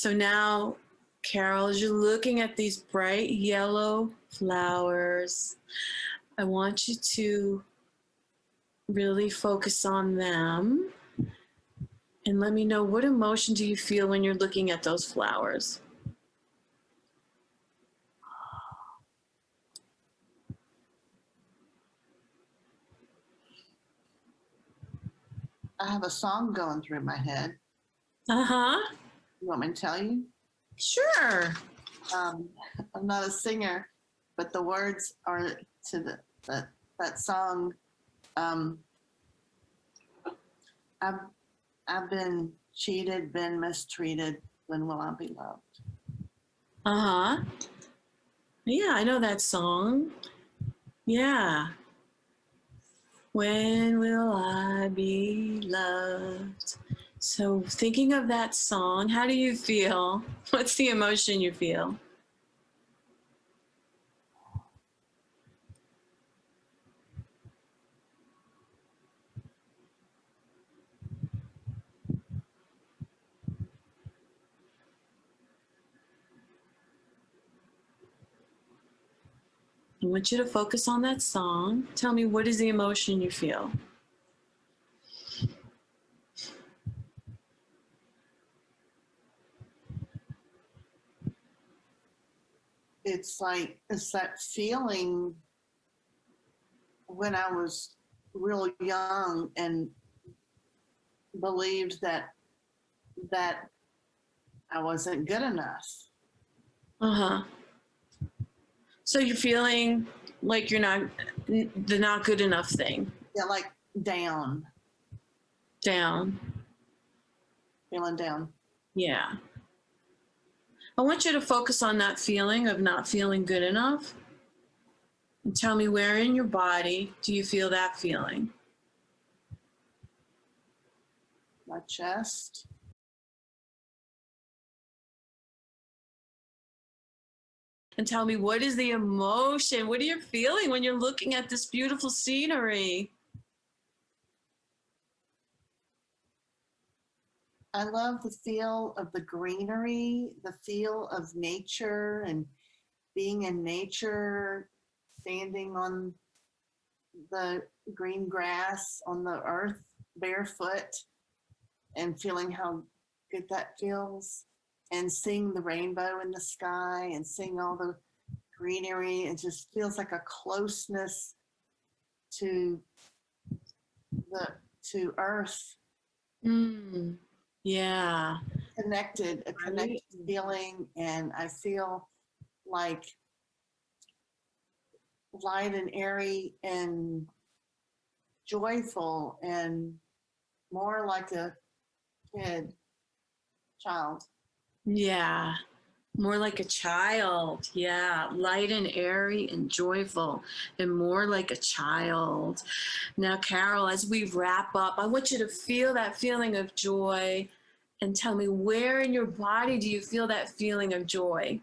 So now, Carol, as you're looking at these bright yellow flowers, I want you to really focus on them and let me know, what emotion do you feel when you're looking at those flowers? I have a song going through my head. Uh-huh. You want me to tell you? Sure. I'm not a singer, but the words are to that song. I've been cheated, been mistreated. When will I be loved? Uh-huh. Yeah, I know that song. Yeah. When will I be loved? So thinking of that song, how do you feel? What's the emotion you feel? I want you to focus on that song. Tell me, what is the emotion you feel? It's that feeling when I was real young and believed that I wasn't good enough. Uh-huh. So you're feeling like you're not, the not good enough thing. Yeah, like down. Down. Feeling down. Yeah. I want you to focus on that feeling of not feeling good enough. And tell me, where in your body do you feel that feeling? My chest. And tell me, what is the emotion? What are you feeling when you're looking at this beautiful scenery? I love the feel of the greenery, the feel of nature and being in nature, standing on the green grass on the earth barefoot and feeling how good that feels, and seeing the rainbow in the sky and seeing all the greenery. It just feels like a closeness to to earth. Yeah. A connected feeling, and I feel like light and airy and joyful and more like a child. Yeah. More like a child. Yeah. Light and airy and joyful and more like a child. Now, Carol, as we wrap up, I want you to feel that feeling of joy and tell me, where in your body do you feel that feeling of joy?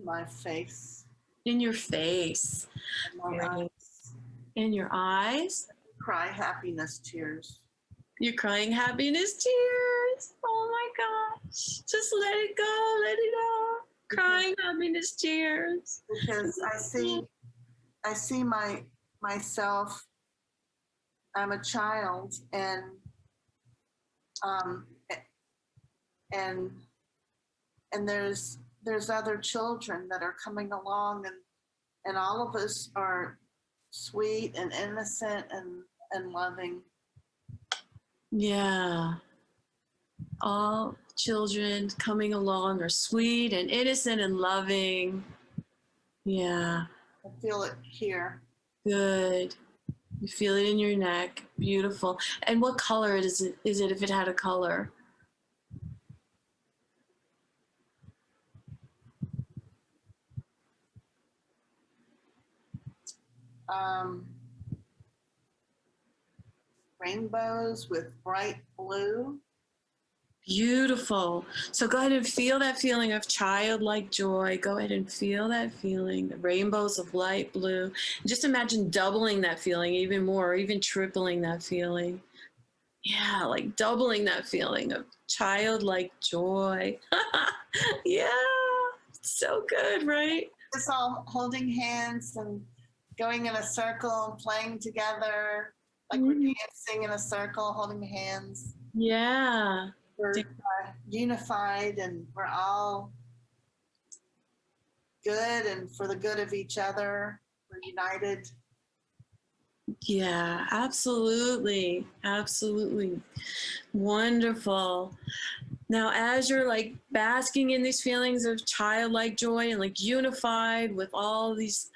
My face. In your face. My eyes. In your eyes. Cry happiness tears. You're crying happiness tears. Oh my gosh. Just let it go. Let it out. Crying happiness tears. Because I see myself. I'm a child, and um, and there's other children that are coming along, and all of us are sweet and innocent and loving. Yeah. All children coming along are sweet and innocent and loving. Yeah. I feel it here. Good. You feel it in your neck. Beautiful. And what color is it if it had a color? Rainbows with bright blue, Beautiful. So go ahead and feel that feeling of childlike joy. Go ahead and feel that feeling, the rainbows of light blue. And just imagine doubling that feeling even more, or even tripling that feeling. Yeah, like doubling that feeling of childlike joy. Yeah, so good, right? Just all holding hands and going in a circle and playing together, like we're Mhm. dancing in a circle, holding hands. Yeah. We're unified and we're all good and for the good of each other. We're united. Yeah, absolutely. Absolutely. Wonderful. Now, as you're like basking in these feelings of childlike joy and like unified with all these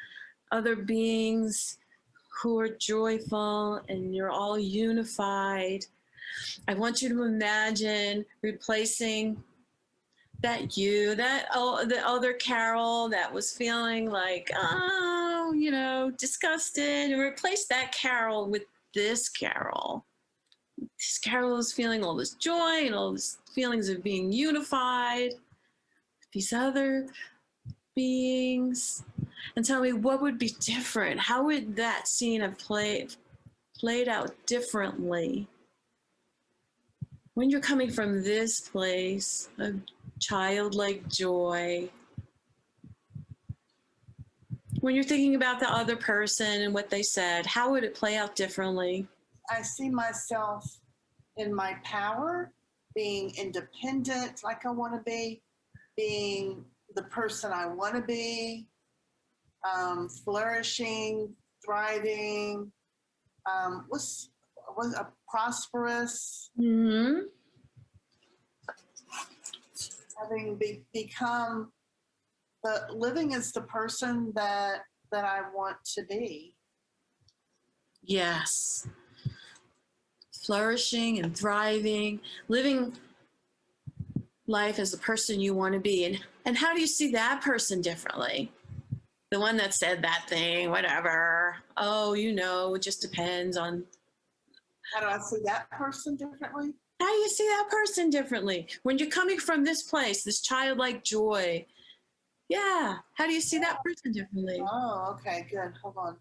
other beings who are joyful and you're all unified, I want you to imagine replacing the other Carol that was feeling like, oh, disgusted, and replace that Carol with this Carol. This Carol is feeling all this joy and all these feelings of being unified with these other beings. And tell me what would be different? How would that scene have played out differently when you're coming from this place of childlike joy? When you're thinking about the other person and what they said, how would it play out differently? I see myself in my power, being independent like I want to be, being the person I want to be, flourishing, thriving, was a prosperous, Mm-hmm. having become the living as the person that I want to be. Yes. Flourishing and thriving, living life as the person you want to be. And how do you see that person differently? The one that said that thing, whatever. Oh, it just depends on. How do I see that person differently? How do you see that person differently? When you're coming from this place, this childlike joy. Yeah. How do you see that person differently? Oh, okay, good. Hold on.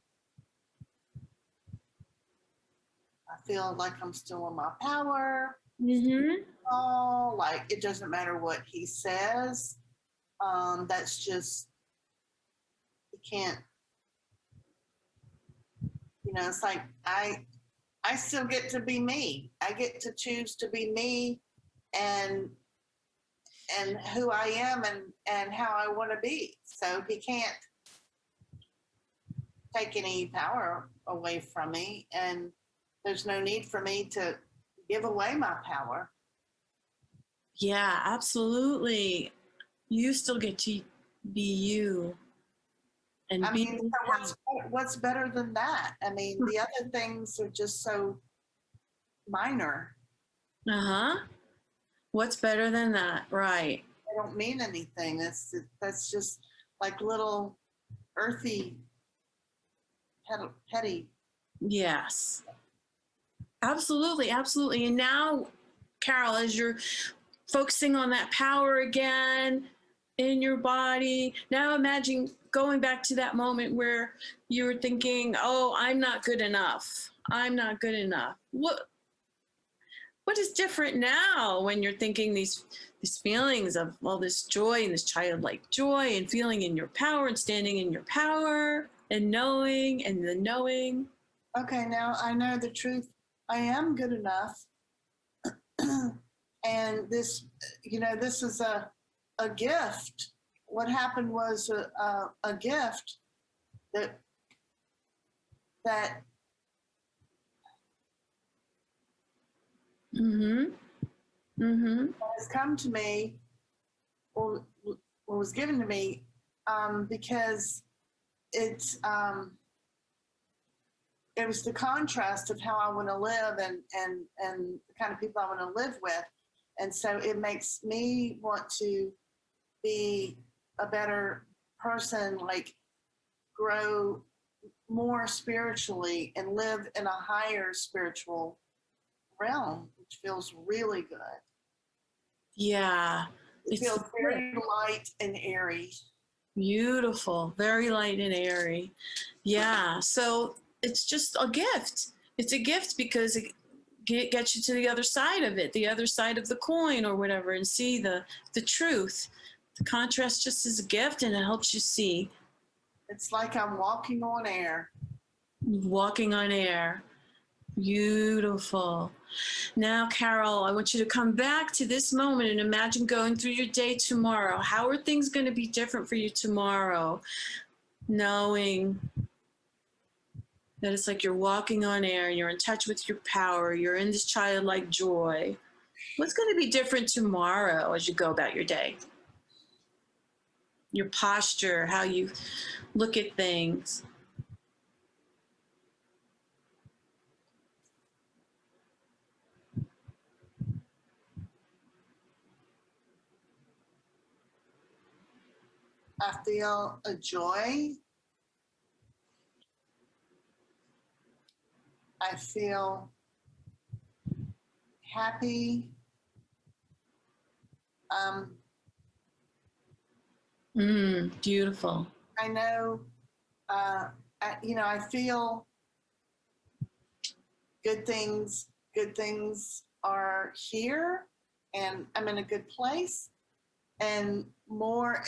I feel like I'm still in my power. Mm-hmm. Oh, like it doesn't matter what he says. That's just you can't. It's like I still get to be me. I get to choose to be me, and who I am and how I want to be. So he can't take any power away from me, and there's no need for me to give away my power. Yeah, absolutely. You still get to be you and I be. mean, so what's better than that? I mean, the other things are just so minor. Uh-huh. What's better than that? Right. They don't mean anything. That's just like little earthy, petty. Yes. Absolutely, absolutely. And now, Carol, as you're focusing on that power again in your body, now imagine going back to that moment where you were thinking, "Oh, I'm not good enough. I'm not good enough." What is different now when you're thinking these feelings of all this joy and this childlike joy and feeling in your power and standing in your power and knowing and the knowing? Okay, now I know the truth. I am good enough, and this is a gift. What happened was a gift that that Mm-hmm. Mm-hmm. has come to me or, or was given to me because it's it was the contrast of how I want to live and the kind of people I want to live with, and so it makes me want to be a better person, like grow more spiritually and live in a higher spiritual realm, which feels really good. Yeah. It It's feels very light and airy. beautiful, very light and airy. Yeah. So it's just a gift. It's a gift because it gets you to the other side of it, the other side of the coin or whatever, and see the truth. The contrast just is a gift, and it helps you see. It's like I'm walking on air. Walking on air. Beautiful. Now, Carol, I want you to come back to this moment and imagine going through your day tomorrow. How are things going to be different for you tomorrow? Knowing that it's like you're walking on air, you're in touch with your power, you're in this childlike joy. What's going to be different tomorrow as you go about your day? Your posture, how you look at things. I feel a joy. I feel happy. Um, Beautiful. I know, I feel good things. Good things are here, and I'm in a good place. And more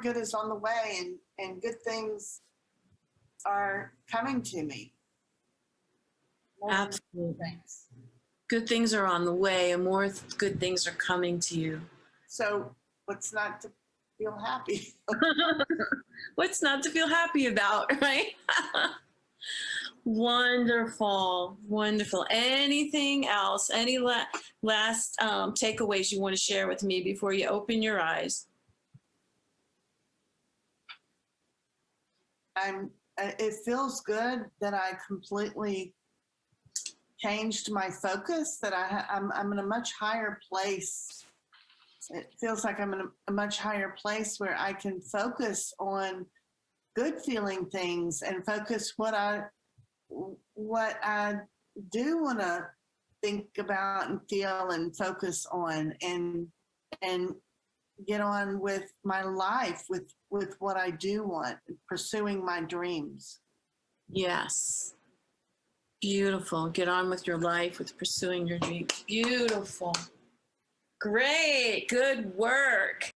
good is on the way, and good things are coming to me. More Absolutely. things. Good things are on the way, and more good things are coming to you. So what's not to feel happy? What's not to feel happy about, right? Wonderful, wonderful. Anything else? Any last takeaways you want to share with me before you open your eyes? It feels good that I completely changed my focus, that I'm in a much higher place. It feels like I'm in a much higher place where I can focus on good feeling things and focus what I do want to think about and feel and focus on, and get on with my life with what I do want, pursuing my dreams. Yes. Beautiful. Get on with your life, with pursuing your dreams. Beautiful. Great. Good work.